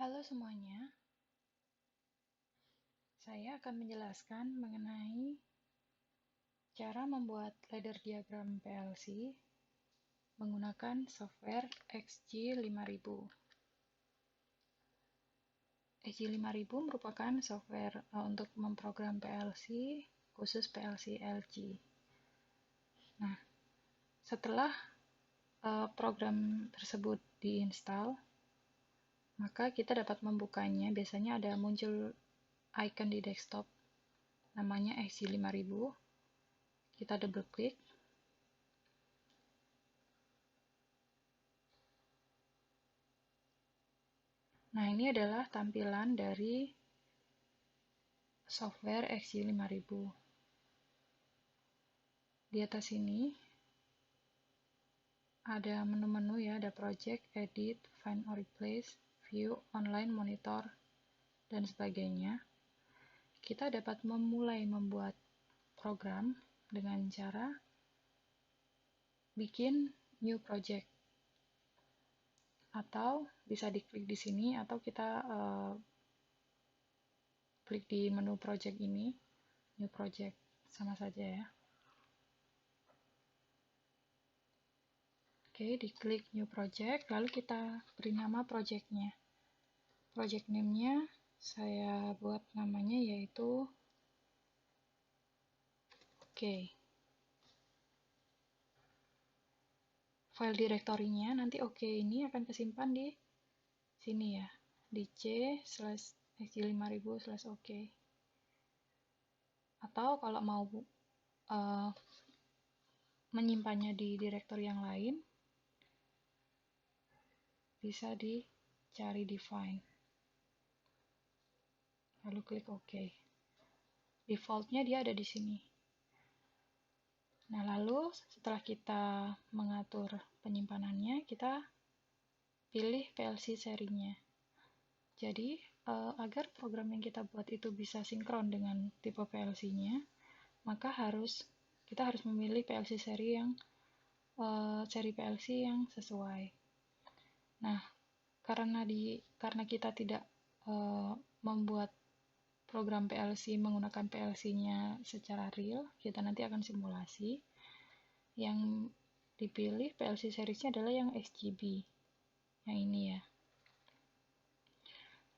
Halo semuanya, saya akan menjelaskan mengenai cara membuat ladder diagram PLC menggunakan software XG5000. XG5000 merupakan software untuk memprogram PLC, khusus PLC LG. Nah, setelah program tersebut diinstal, maka kita dapat membukanya. Biasanya ada muncul icon di desktop namanya XG5000. Kita double klik. Nah, ini adalah tampilan dari software XG5000. Di atas ini ada menu-menu ya, ada project, edit, find or replace, view, online, monitor, dan sebagainya. Kita dapat memulai membuat program dengan cara bikin new project, atau bisa diklik di sini, atau kita klik di menu project ini, new project, sama saja ya. Oke, diklik new project, lalu kita beri nama projectnya. Project name-nya saya buat namanya yaitu file direktorinya nanti ini akan kesimpan di sini ya, di c/xg5000/ok. Atau kalau mau menyimpannya di direktori yang lain, bisa dicari di find, lalu klik OK. Defaultnya dia ada di sini. Nah, lalu setelah kita mengatur penyimpanannya, kita pilih PLC serinya. Jadi, agar program yang kita buat itu bisa sinkron dengan tipe PLC-nya, maka kita harus memilih PLC seri yang seri PLC yang sesuai. Nah, karena kita tidak membuat program PLC menggunakan PLC-nya secara real, kita nanti akan simulasi. Yang dipilih PLC seriesnya adalah yang XGB, yang ini ya.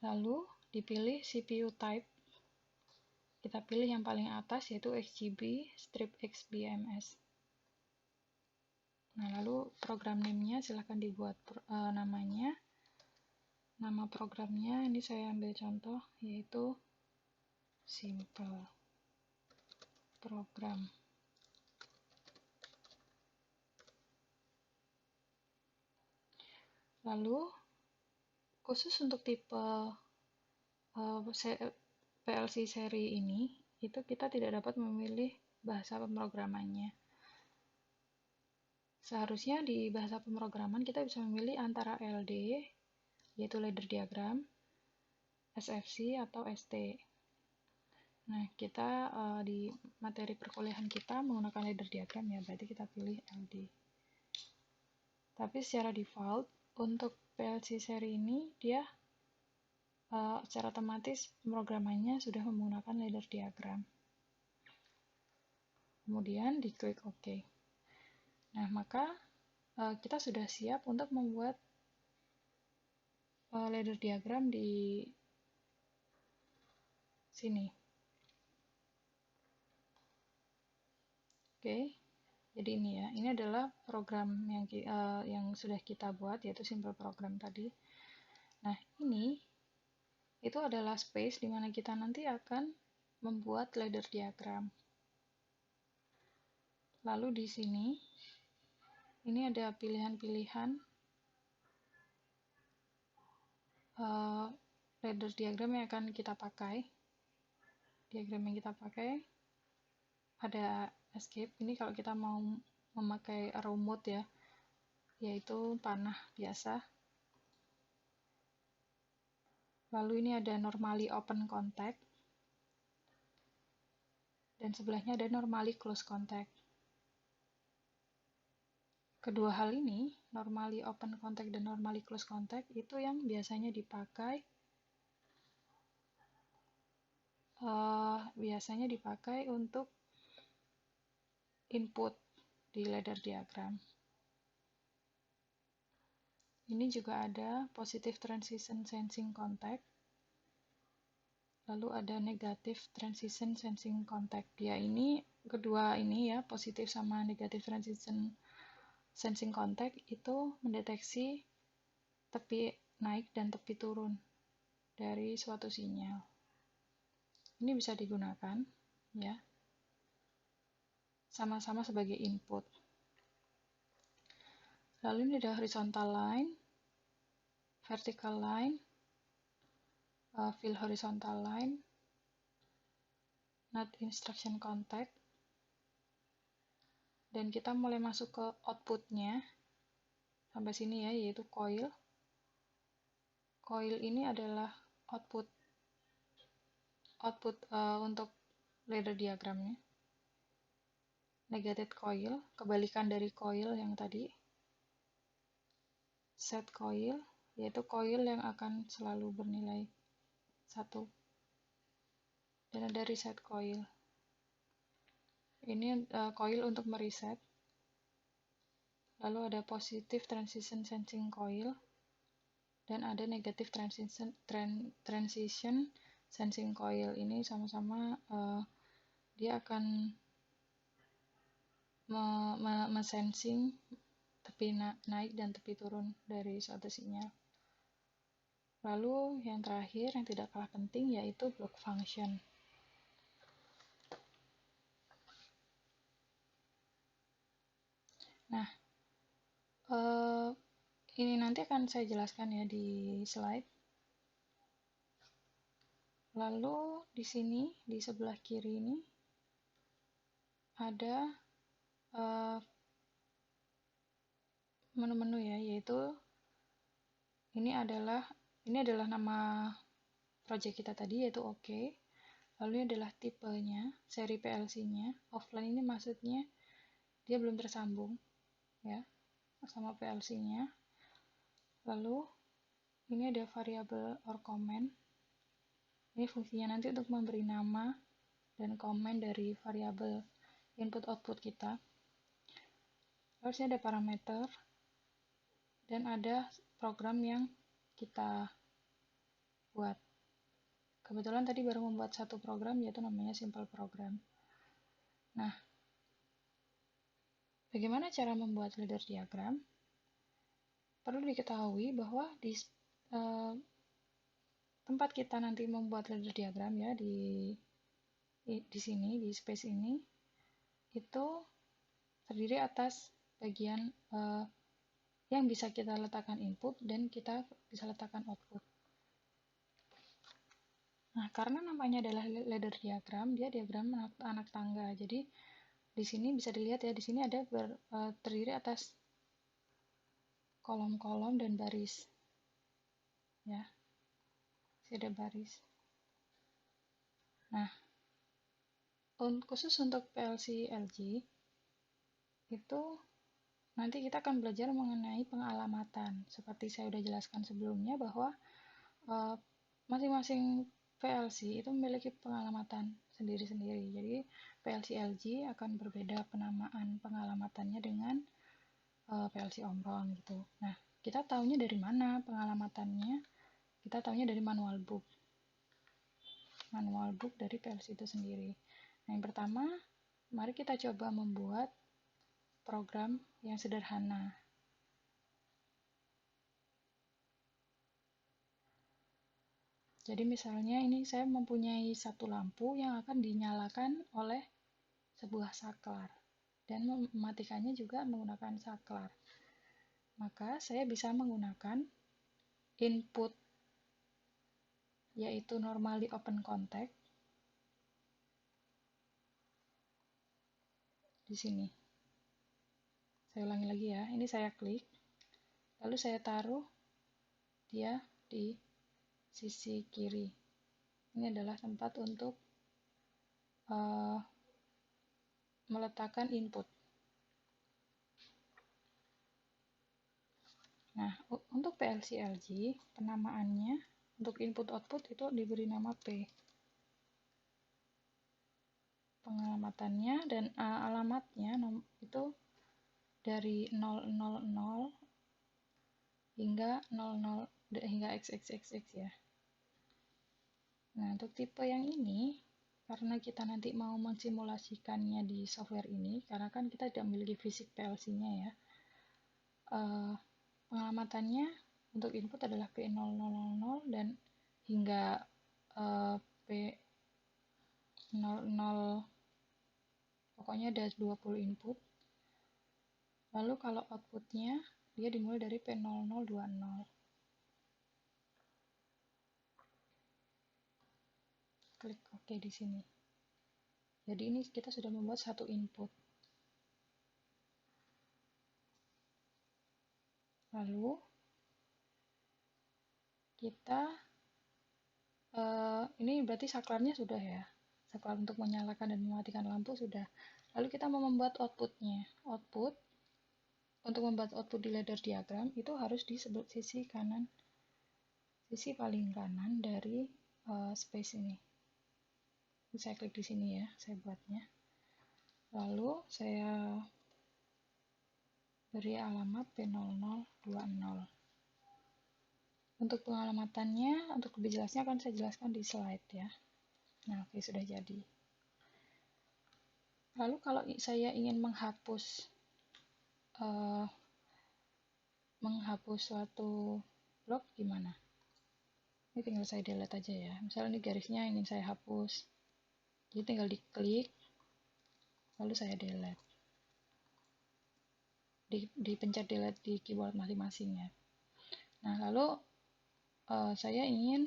Lalu dipilih CPU type, kita pilih yang paling atas yaitu XGB/XBMS. Nah, lalu program name-nya silahkan dibuat namanya. Nama programnya ini saya ambil contoh yaitu simple program. Lalu khusus untuk tipe PLC seri ini, itu kita tidak dapat memilih bahasa pemrogramannya. Seharusnya di bahasa pemrograman kita bisa memilih antara LD, yaitu ladder diagram, SFC, atau ST. Nah, kita di materi perkuliahan kita menggunakan ladder diagram ya, berarti kita pilih LD. Tapi secara default, untuk PLC seri ini, dia secara otomatis pemrogramannya sudah menggunakan ladder diagram. Kemudian diklik OK. Nah, maka kita sudah siap untuk membuat ladder diagram di sini. Oke, jadi ini ya, ini adalah program yang sudah kita buat, yaitu simple program tadi. Nah, ini itu adalah space di mana kita nanti akan membuat ladder diagram. Lalu di sini, ini ada pilihan-pilihan ladder diagram yang akan kita pakai. Diagram yang kita pakai ada escape. Ini kalau kita mau memakai rumus ya, yaitu panah biasa. Lalu ini ada normally open contact, dan sebelahnya ada normally close contact. Kedua hal ini, normally open contact dan normally close contact, itu yang biasanya dipakai biasanya dipakai untuk input di ladder diagram. Ini juga ada positive transition sensing contact, lalu ada negative transition sensing contact. Ya, ini kedua ini ya, positif sama negative transition sensing contact itu mendeteksi tepi naik dan tepi turun dari suatu sinyal. Ini bisa digunakan ya, sama-sama sebagai input. Lalu ini ada horizontal line, vertical line, fill horizontal line, not instruction contact, dan kita mulai masuk ke outputnya sampai sini ya, yaitu coil. Coil ini adalah output untuk ladder diagramnya. Negated coil, kebalikan dari coil yang tadi. Set coil, yaitu coil yang akan selalu bernilai 1. Dan ada reset coil. Ini coil untuk mereset. Lalu ada positive transition sensing coil. Dan ada negative transition sensing coil. Ini sama-sama dia akan sensing tepi naik dan tepi turun dari suatu sinyal. Lalu yang terakhir yang tidak kalah penting yaitu block function. Nah, ini nanti akan saya jelaskan ya di slide. Lalu di sini di sebelah kiri ini ada menu-menu ya, yaitu ini adalah nama project kita tadi, yaitu OK. Lalu ini adalah tipenya, seri PLC-nya. Offline ini maksudnya dia belum tersambung ya sama PLC-nya. Lalu ini ada variable or comment. Ini fungsinya nanti untuk memberi nama dan komen dari variabel input output kita. Lalu sini ada parameter dan ada program yang kita buat. Kebetulan tadi baru membuat satu program, yaitu namanya simple program. Nah, bagaimana cara membuat ladder diagram? Perlu diketahui bahwa di tempat kita nanti membuat ladder diagram ya, di sini, di space ini, itu terdiri atas bagian yang bisa kita letakkan input dan kita bisa letakkan output. Nah, karena namanya adalah ladder diagram, dia diagram anak tangga. Jadi di sini bisa dilihat ya, di sini ada terdiri atas kolom-kolom dan baris. Ya. Sini ada baris. Nah, khusus untuk PLC LG itu nanti kita akan belajar mengenai pengalamatan. Seperti saya sudah jelaskan sebelumnya bahwa masing-masing PLC itu memiliki pengalamatan sendiri-sendiri. Jadi PLC LG akan berbeda penamaan pengalamatannya dengan PLC Omron gitu. Nah, kita tahunya dari mana pengalamatannya? Kita tahunya dari manual book. Manual book dari PLC itu sendiri. Nah, yang pertama, mari kita coba membuat program yang sederhana. Jadi misalnya ini saya mempunyai satu lampu yang akan dinyalakan oleh sebuah saklar dan mematikannya juga menggunakan saklar. Maka saya bisa menggunakan input yaitu normally open contact di sini. Saya ulangi lagi ya, ini saya klik, lalu saya taruh dia di sisi kiri. Ini adalah tempat untuk meletakkan input. Nah, untuk PLC LG, penamaannya untuk input output itu diberi nama P. Pengalamannya dan alamatnya itu dari 000 hingga 00 hingga xxxx ya. Nah, untuk tipe yang ini, karena kita nanti mau mensimulasikannya di software ini, karena kan kita tidak memiliki fisik PLC-nya ya, pengalamannya untuk input adalah P0000 dan hingga P00, pokoknya ada 20 input. Lalu kalau outputnya, dia dimulai dari P0020. Klik OK di sini. Jadi ini kita sudah membuat satu input. Lalu kita ini berarti saklarnya sudah ya. Saklar untuk menyalakan dan mematikan lampu sudah. Lalu kita mau membuat outputnya. Output untuk membuat output di ladder diagram itu harus di sisi kanan, sisi paling kanan dari space ini. Saya klik di sini ya, saya buatnya. Lalu saya beri alamat P0020. Untuk pengalamannya, untuk lebih jelasnya akan saya jelaskan di slide ya. Nah, oke, sudah jadi. Lalu kalau saya ingin menghapus suatu blok gimana? Ini tinggal saya delete aja ya. Misalnya ini garisnya ingin saya hapus. Jadi tinggal diklik, lalu saya delete. Dipencet delete di keyboard masing-masing ya. Nah, lalu saya ingin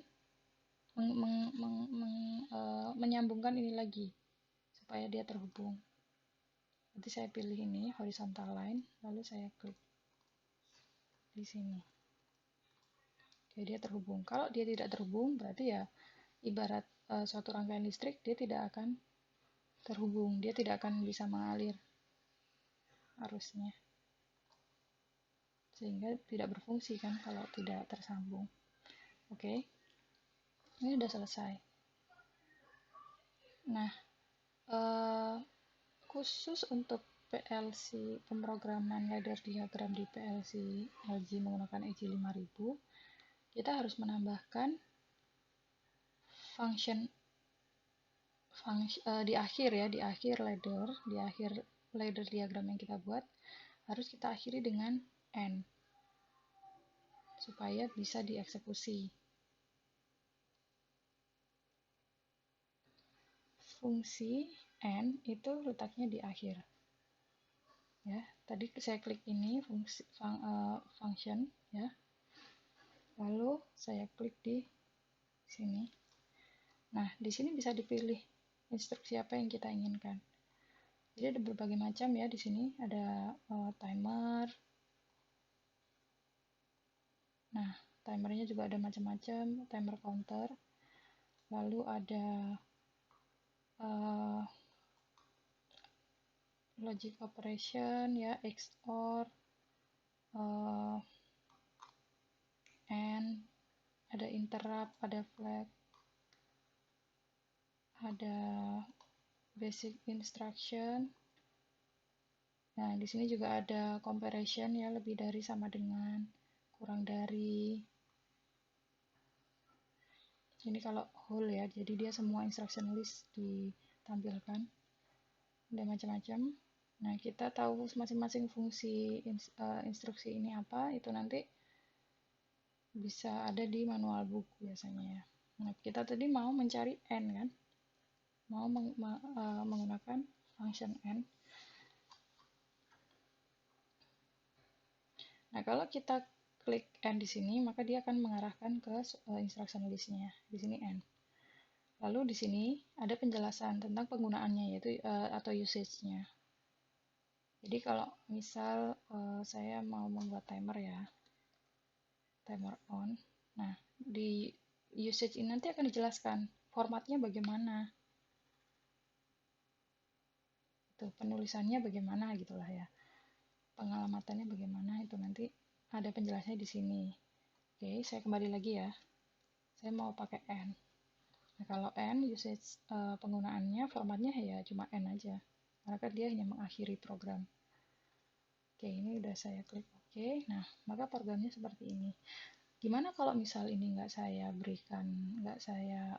menyambungkan ini lagi supaya dia terhubung. Nanti saya pilih ini horizontal line, lalu saya klik di sini. Oke, dia terhubung. Kalau dia tidak terhubung, berarti ya ibarat suatu rangkaian listrik, dia tidak akan terhubung, dia tidak akan bisa mengalir arusnya, sehingga tidak berfungsi kan kalau tidak tersambung. Oke, ini sudah selesai. Nah, khusus untuk PLC, pemrograman ladder diagram di PLC LG menggunakan EJ5000, kita harus menambahkan function di akhir ya, di akhir ladder diagram yang kita buat, harus kita akhiri dengan N supaya bisa dieksekusi. Fungsi N itu letaknya di akhir. Ya, tadi saya klik ini function ya. Lalu saya klik di sini. Nah, di sini bisa dipilih instruksi apa yang kita inginkan. Jadi ada berbagai macam ya di sini, ada timer. Nah, timernya juga ada macam-macam, timer counter. Lalu ada logic operation ya, XOR, AND, ada interrupt, ada flag, ada basic instruction. Nah, di sini juga ada comparison ya, lebih dari, sama dengan, kurang dari. Ini kalau whole ya, jadi dia semua instruction list ditampilkan. Ada macam-macam. Nah, kita tahu masing-masing fungsi instruksi ini apa, itu nanti bisa ada di manual book biasanya ya. Nah, kita tadi mau mencari N kan, mau menggunakan function N. Nah, kalau kita klik N di sini, maka dia akan mengarahkan ke instruction list-nya. Di sini N. Lalu di sini ada penjelasan tentang penggunaannya, yaitu atau usage-nya. Jadi kalau misal saya mau membuat timer ya, timer on. Nah, di usage ini nanti akan dijelaskan formatnya bagaimana. Itu penulisannya bagaimana gitulah ya. Pengalamannya bagaimana itu nanti ada penjelasannya di sini. Oke, saya kembali lagi ya. Saya mau pakai N. Nah, kalau N usage penggunaannya formatnya ya cuma N aja, karena kan dia hanya mengakhiri program. Oke, ini udah saya klik oke. Nah, maka programnya seperti ini. Gimana kalau misal ini nggak saya berikan, nggak saya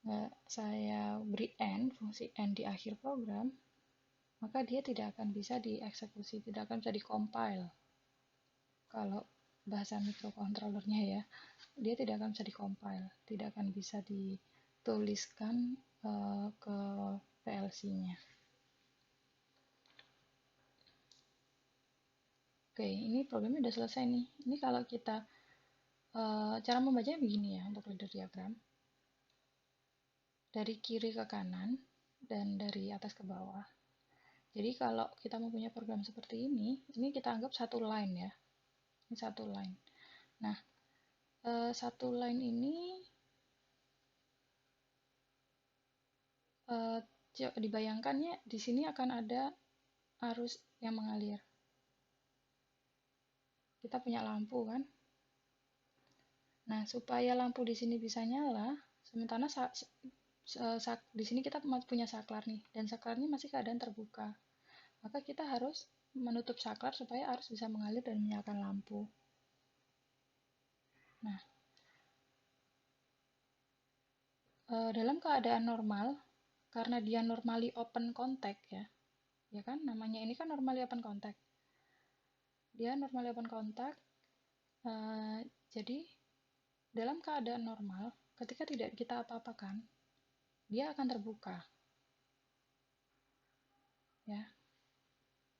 nggak saya beri N, fungsi N di akhir program, maka dia tidak akan bisa dieksekusi, tidak akan bisa dikompil. Kalau bahasa mikrokontrolernya ya, dia tidak akan bisa dikompil, tidak akan bisa dituliskan ke PLC-nya. Oke, ini programnya udah selesai nih. Ini kalau kita cara membacanya begini ya untuk ladder diagram. Dari kiri ke kanan dan dari atas ke bawah. Jadi kalau kita mempunyai program seperti ini kita anggap satu line ya. Ini satu line. Nah, satu line ini dibayangkannya di sini akan ada arus yang mengalir. Kita punya lampu kan? Nah, supaya lampu di sini bisa nyala, sementara di sini kita punya saklar nih, dan saklarnya masih keadaan terbuka. Maka kita harus menutup saklar supaya arus bisa mengalir dan menyalakan lampu. Nah, dalam keadaan normal, karena dia normally open contact ya kan? Namanya ini kan normally open contact. Dia normally open contact, jadi dalam keadaan normal, ketika tidak kita apa-apakan, dia akan terbuka. Ya,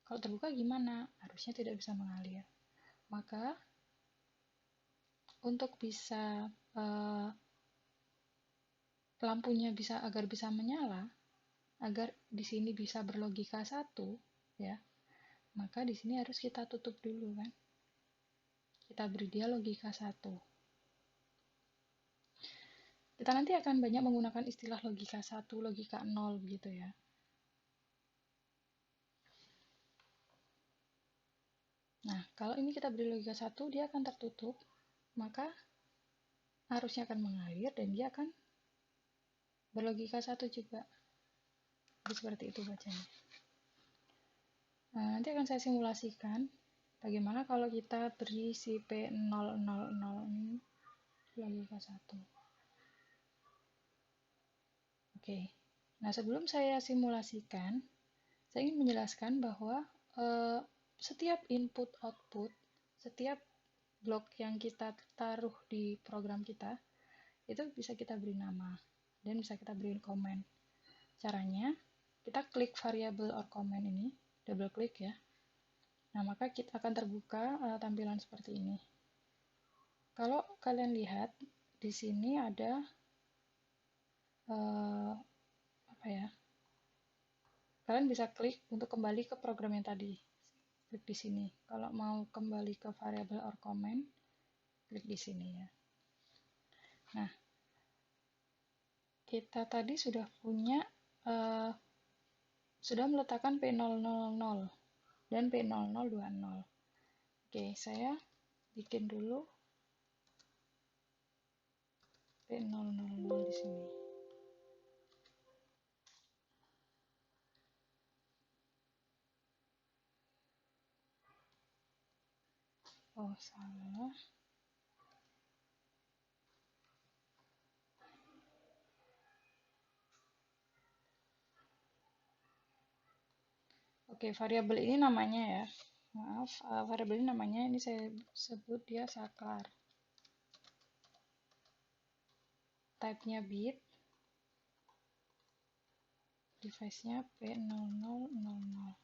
kalau terbuka gimana? Arusnya tidak bisa mengalir. Maka untuk bisa lampunya agar bisa menyala, agar di sini bisa berlogika 1, ya, maka di sini harus kita tutup dulu kan. Kita beri dia logika 1. Kita nanti akan banyak menggunakan istilah logika 1, logika 0 begitu ya. Nah, kalau ini kita beri logika 1, dia akan tertutup, maka arusnya akan mengalir dan dia akan berlogika 1 juga. Jadi seperti itu bacanya. Nah, nanti akan saya simulasikan bagaimana kalau kita beri si P000 ini logika 1. Oke. Nah, sebelum saya simulasikan, saya ingin menjelaskan bahwa setiap input-output, setiap blok yang kita taruh di program kita, itu bisa kita beri nama dan bisa kita beri komen. Caranya, kita klik variable or comment ini, double klik ya. Nah, maka kita akan terbuka tampilan seperti ini. Kalau kalian lihat, di sini ada apa ya? Kalian bisa klik untuk kembali ke program yang tadi. Klik di sini. Kalau mau kembali ke variable or comment, klik di sini ya. Nah, kita tadi sudah punya sudah meletakkan P000 dan P0020. Oke, saya bikin dulu P000 di sini. Oh, salah. Oke, variabel ini namanya ya. Maaf, variabel ini namanya, ini saya sebut dia saklar. Type-nya bit. Device-nya P0000.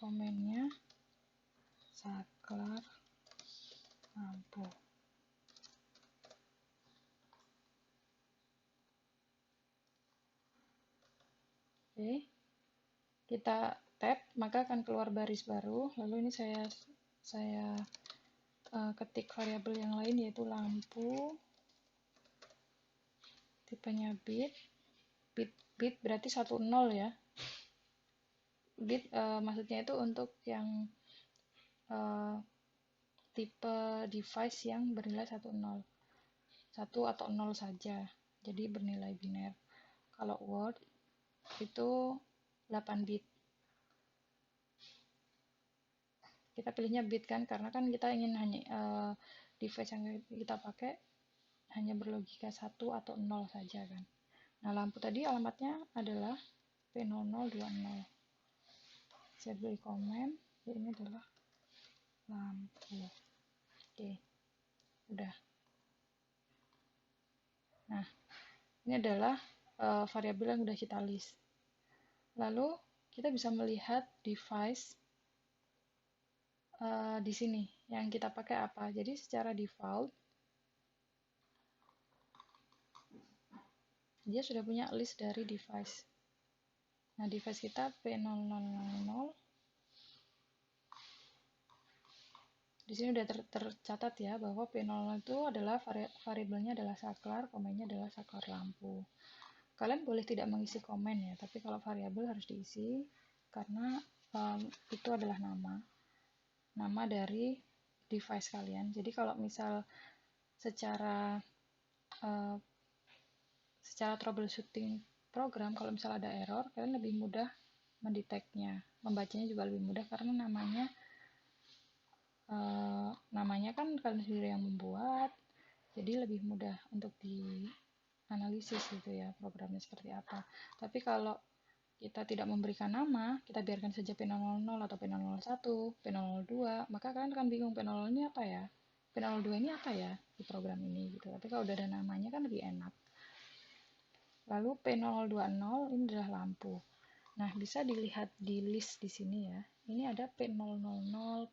Komennya saklar lampu. Oke, kita tab, maka akan keluar baris baru. Lalu ini saya ketik variabel yang lain yaitu lampu, tipenya bit berarti 10 ya. bit maksudnya itu untuk yang tipe device yang bernilai 1 atau 0 saja, jadi bernilai biner. Kalau Word itu 8 bit. Kita pilihnya bit kan, karena kan kita ingin hanya device yang kita pakai hanya berlogika 1 atau 0 saja kan. Nah, lampu tadi alamatnya adalah P0020. Saya beri komen, ini adalah lampu. Oke, udah. Nah, ini adalah variabel yang udah kita list. Lalu kita bisa melihat device di sini yang kita pakai apa. Jadi secara default dia sudah punya list dari device. Nah, device kita P0000. Di sini udah tercatat ya bahwa P00 itu adalah variabelnya adalah saklar, komennya adalah saklar lampu. Kalian boleh tidak mengisi komen ya, tapi kalau variabel harus diisi karena itu adalah nama dari device kalian. Jadi kalau misal secara troubleshooting program, kalau misal ada error, kalian lebih mudah mendeteknya, membacanya juga lebih mudah karena namanya kan kalian sendiri yang membuat, jadi lebih mudah untuk dianalisis gitu ya programnya seperti apa. Tapi kalau kita tidak memberikan nama, kita biarkan saja P000 atau P001, P002, maka kalian akan bingung P0 ini apa ya, P02 ini apa ya di program ini gitu. Tapi kalau udah ada namanya kan lebih enak. Lalu P020 ini adalah lampu. Nah, bisa dilihat di list di sini ya. Ini ada P000,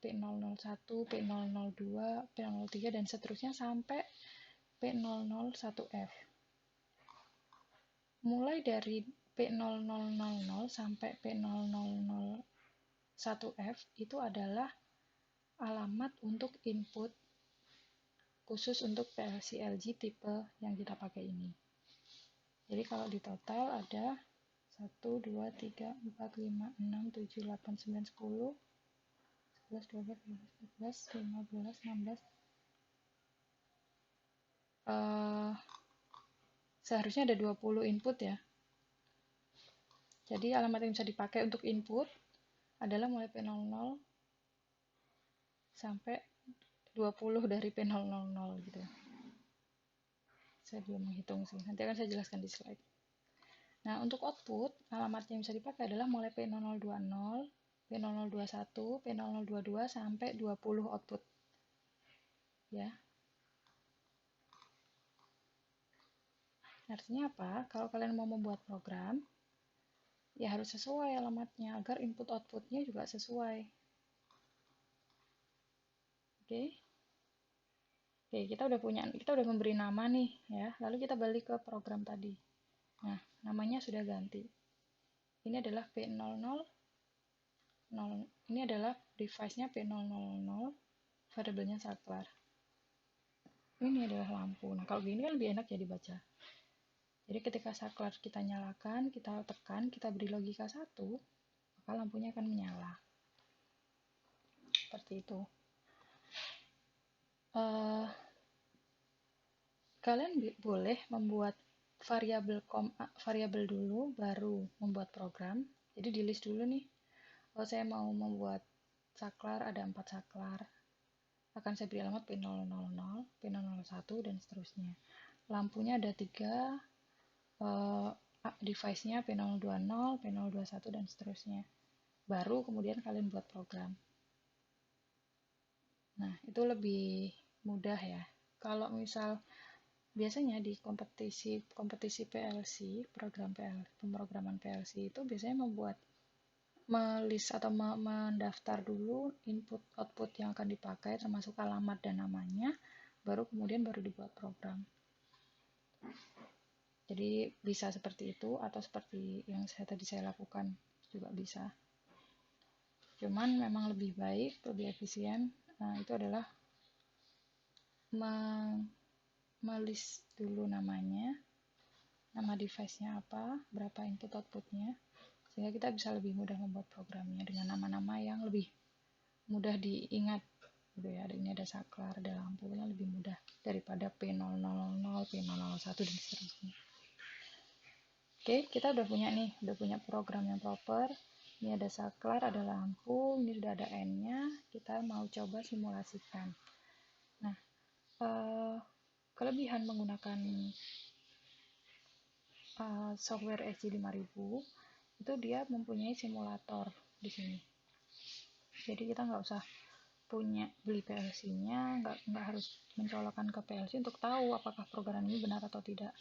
P001, P002, P003 dan seterusnya sampai P001F. Mulai dari P0000 sampai P001F itu adalah alamat untuk input khusus untuk PLC LG tipe yang kita pakai ini. Jadi kalau di total ada 1, 2, 3, 4, 5, 6, 7, 8, 9, 10, 11, 12, 13, 14, 15, 16. Seharusnya ada 20 input ya. Jadi alamat yang bisa dipakai untuk input adalah mulai P00 sampai 20 dari P000 gitu. Saya belum menghitung sih, nanti akan saya jelaskan di slide. Nah, untuk output, alamat yang bisa dipakai adalah mulai P0020, P0021, P0022 sampai 20 output. Ya. Artinya apa? Kalau kalian mau membuat program, ya harus sesuai alamatnya agar input outputnya juga sesuai. Oke. Oke, kita udah memberi nama nih ya. Lalu kita balik ke program tadi. Nah, namanya sudah ganti. Ini adalah P00. Ini adalah device-nya P000, variabelnya saklar. Ini adalah lampu. Nah, kalau gini kan lebih enak ya dibaca. Jadi ketika saklar kita nyalakan, kita tekan, kita beri logika 1, maka lampunya akan menyala. Seperti itu. Kalian boleh membuat variabel dulu, baru membuat program. Jadi di list dulu nih. Kalau saya mau membuat saklar, ada 4 saklar. Akan saya beri alamat P000, P001, dan seterusnya. Lampunya ada 3, device-nya P020, P021, dan seterusnya. Baru kemudian kalian buat program. Nah, itu lebih mudah ya. Kalau misal biasanya di kompetisi PLC, pemrograman PLC itu biasanya melist atau mendaftar dulu input output yang akan dipakai termasuk alamat dan namanya, baru dibuat program. Jadi bisa seperti itu atau seperti yang tadi saya lakukan juga bisa. Cuman memang lebih baik, lebih efisien, itu adalah melist dulu namanya, nama device-nya apa, berapa input outputnya, sehingga kita bisa lebih mudah membuat programnya dengan nama-nama yang lebih mudah diingat gitu ya. Ini ada saklar, ada lampu, yang lebih mudah daripada P000, P001 dan seterusnya. Oke, kita udah punya nih, udah punya program yang proper. Ini ada saklar, ada lampu, ini sudah ada N-nya. Kita mau coba simulasikan. Nah, kelebihan menggunakan software SG5000 itu dia mempunyai simulator di sini. Jadi kita nggak usah beli PLC-nya, nggak harus mencolokkan ke PLC untuk tahu apakah program ini benar atau tidak.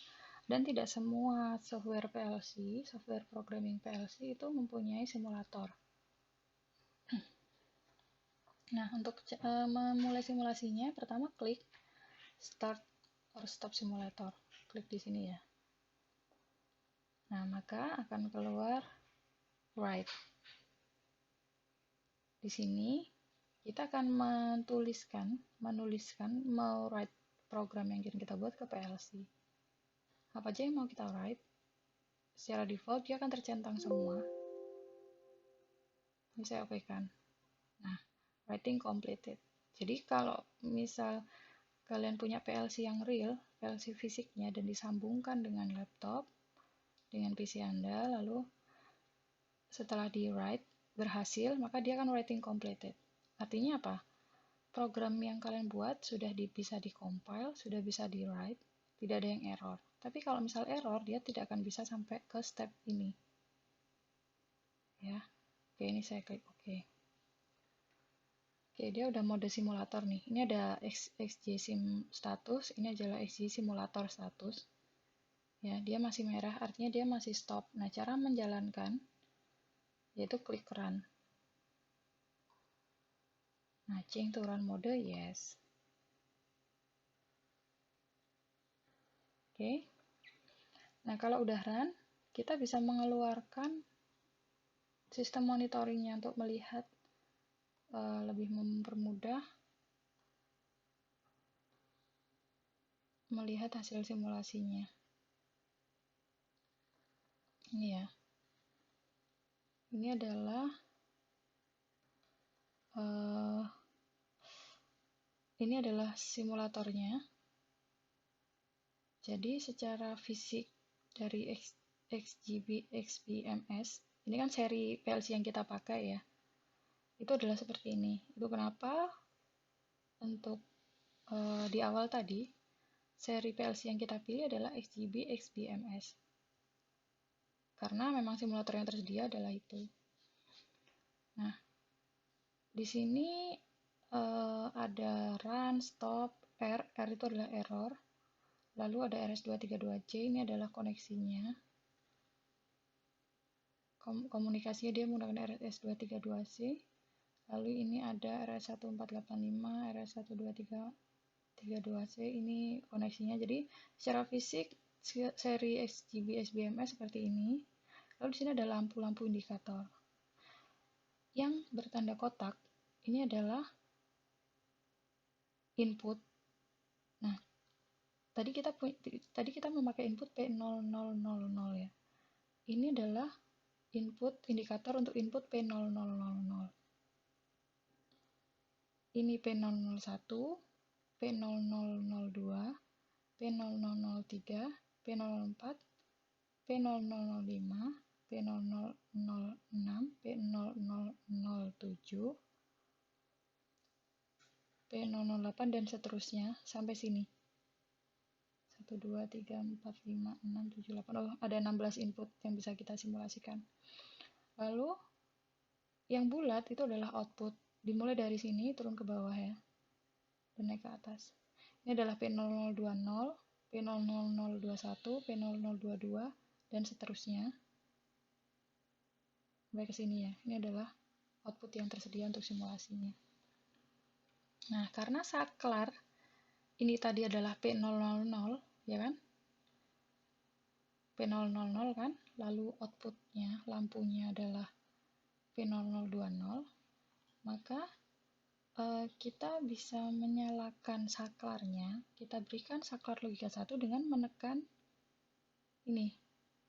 Dan tidak semua software PLC, software programming PLC itu mempunyai simulator. Nah, untuk memulai simulasinya, pertama klik Start or Stop Simulator. Klik di sini ya. Nah, maka akan keluar Write. Di sini kita akan menuliskan mau write program yang kita buat ke PLC. Apa aja yang mau kita write, secara default dia akan tercentang semua. Ini saya okekan. Nah, writing completed. Jadi kalau misal kalian punya PLC yang real, PLC fisiknya, dan disambungkan dengan laptop, dengan PC Anda, lalu setelah di write berhasil, maka dia akan writing completed. Artinya apa? Program yang kalian buat sudah bisa di-compile, sudah bisa di-write, tidak ada yang error. Tapi kalau misal error, dia tidak akan bisa sampai ke step ini. Ya. Oke, ini saya klik OK. Oke, dia udah mode simulator nih. Ini ada XGSIM status, ini adalah XG simulator status. Ya, dia masih merah, artinya dia masih stop. Nah, cara menjalankan yaitu klik run. Nah, change to run mode, yes. Oke. Nah, kalau udah run, kita bisa mengeluarkan sistem monitoringnya untuk melihat lebih mempermudah melihat hasil simulasinya. Ini ya. Ini adalah simulatornya. Jadi secara fisik dari XBMS, ini kan seri PLC yang kita pakai ya, itu adalah seperti ini. Itu kenapa untuk di awal tadi seri PLC yang kita pilih adalah XBMS, karena memang simulator yang tersedia adalah itu. Nah, di sini ada run, stop, R itu adalah error, lalu ada RS232C, ini adalah koneksinya. Komunikasinya dia menggunakan RS232C, lalu ini ada RS1485, RS12332C, ini koneksinya. Jadi secara fisik seri SBMS seperti ini. Lalu di sini ada lampu-lampu indikator yang bertanda kotak. Ini adalah input. Nah, tadi kita memakai input P0000 ya. Ini adalah input indikator untuk input P0000. Ini P001, P0002, P0003, P04, P0005, P0006, P0007, P008 dan seterusnya sampai sini. 1, 2, 3, 4, 5, 6, 7, 8. Oh, ada 16 input yang bisa kita simulasikan. Lalu yang bulat itu adalah output. Dimulai dari sini turun ke bawah ya. Dan naik ke atas. Ini adalah P0020, P0021, P0022 dan seterusnya. Sampai ke sini ya. Ini adalah output yang tersedia untuk simulasinya. Nah, karena saklar ini tadi adalah P000, ya kan? P000 kan? Lalu outputnya, lampunya adalah P0020, maka kita bisa menyalakan saklarnya. Kita berikan saklar logika 1 dengan menekan ini,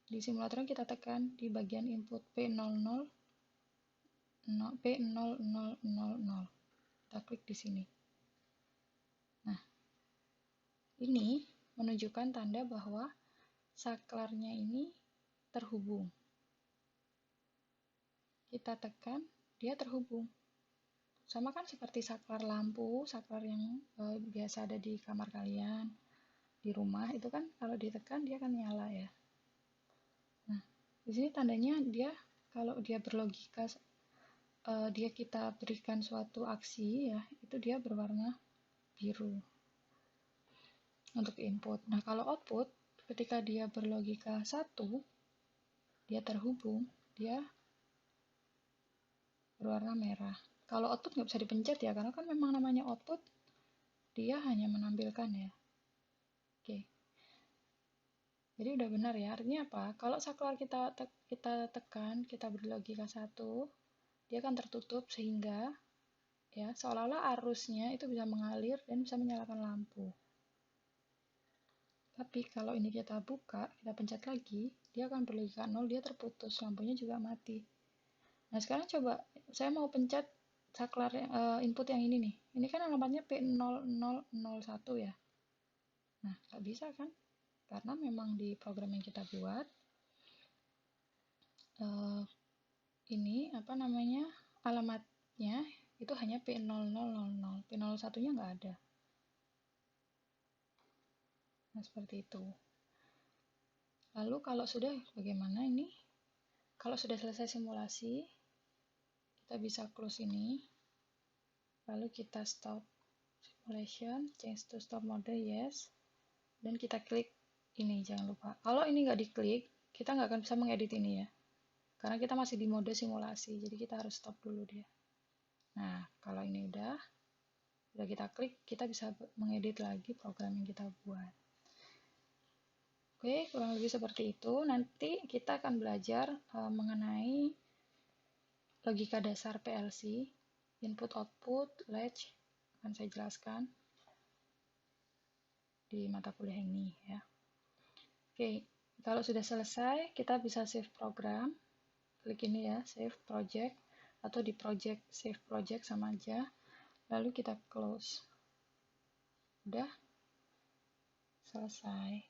Di simulator kita tekan di bagian input P00, P0000. Kita klik di sini. Nah, ini menunjukkan tanda bahwa saklarnya ini terhubung. Kita tekan, dia terhubung. Sama kan seperti saklar lampu, saklar yang biasa ada di kamar kalian, di rumah, itu kan kalau ditekan dia akan nyala ya. Nah, di sini tandanya dia kalau dia berlogika, dia kita berikan suatu aksi ya, itu dia berwarna biru untuk input. Nah, kalau output ketika dia berlogika 1, dia terhubung, dia berwarna merah. Kalau output nggak bisa dipencet ya, karena kan memang namanya output, dia hanya menampilkan ya. Oke. Jadi udah benar ya, artinya apa? Kalau saklar kita tekan, kita berlogika 1, dia akan tertutup sehingga ya seolah-olah arusnya itu bisa mengalir dan bisa menyalakan lampu. Tapi kalau ini kita buka, kita pencet lagi, dia akan berlogika 0, dia terputus, lampunya juga mati. Nah sekarang coba, saya mau pencet saklar input yang ini nih. Ini kan alamatnya P0001 ya. Nah, nggak bisa kan? Karena memang di program yang kita buat, ini apa namanya, alamatnya itu hanya P0000. P01-nya nggak ada. Nah, seperti itu. Lalu kalau sudah, bagaimana ini? Kalau sudah selesai simulasi, kita bisa close ini. Lalu kita stop simulation, change to stop mode, yes. Dan kita klik ini, jangan lupa. Kalau ini nggak diklik, kita nggak akan bisa mengedit ini ya. Karena kita masih di mode simulasi, jadi kita harus stop dulu dia. Nah, kalau ini udah kita klik, kita bisa mengedit lagi program yang kita buat. Oke, kurang lebih seperti itu. Nanti kita akan belajar mengenai logika dasar PLC, input-output, latch, akan saya jelaskan di mata kuliah ini ya. Oke, kalau sudah selesai, kita bisa save program. Klik ini ya, save project, atau di project, save project sama aja. Lalu kita close. Udah selesai.